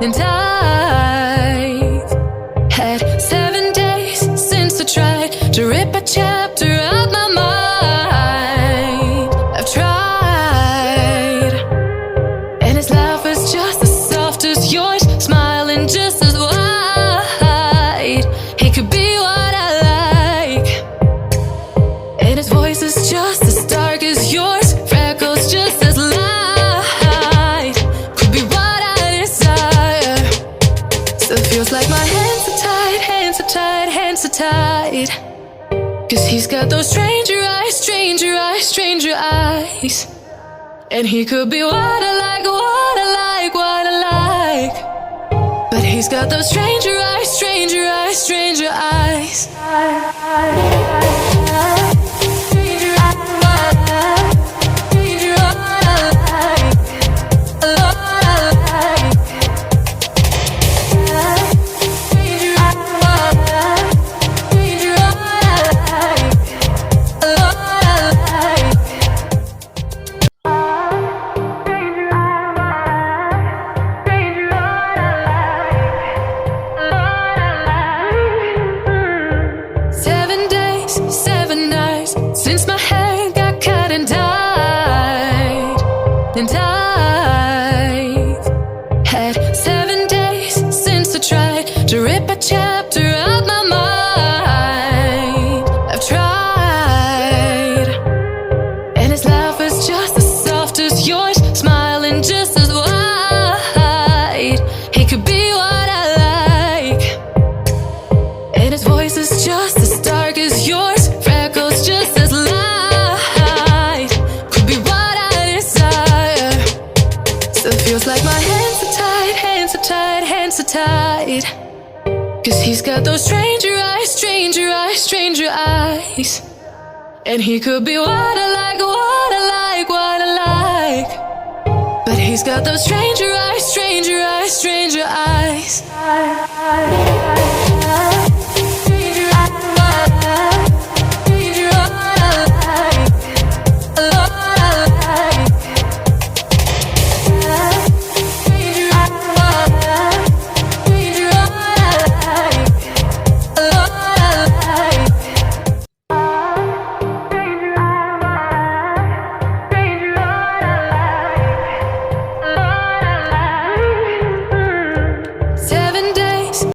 And I've had 7 days since I tried to rip a chapter out my mind. I've tried, and his laugh is just as soft as yours, smiling just as wide. He could be what I like, and his voice is just as dark as yours, freckles just as light. Could be what I desire. Still feels like my hands are tied, hands are tied, hands are tied. 'Cause he's got those stranger eyes, stranger eyes, stranger eyes. And he could be what I like, what I like, what I like. But he's got those stranger eyes, stranger eyes, stranger eyes. Since my hair got cut and dyed. And I've had 7 days since I tried to rip a chapter out my mind. I've tried, and his laugh is just as soft as yours, smiling just as wide. He could be what I like, and his voice is just as dark as yours, freckles just as light. Could be what I desire. Still feels like my hands are tied, hands are tied, hands are tied. 'Cause he's got those stranger eyes, stranger eyes, stranger eyes. And he could be what I like, what I like, what I like. But he's got those stranger eyes, stranger eyes, stranger eyes.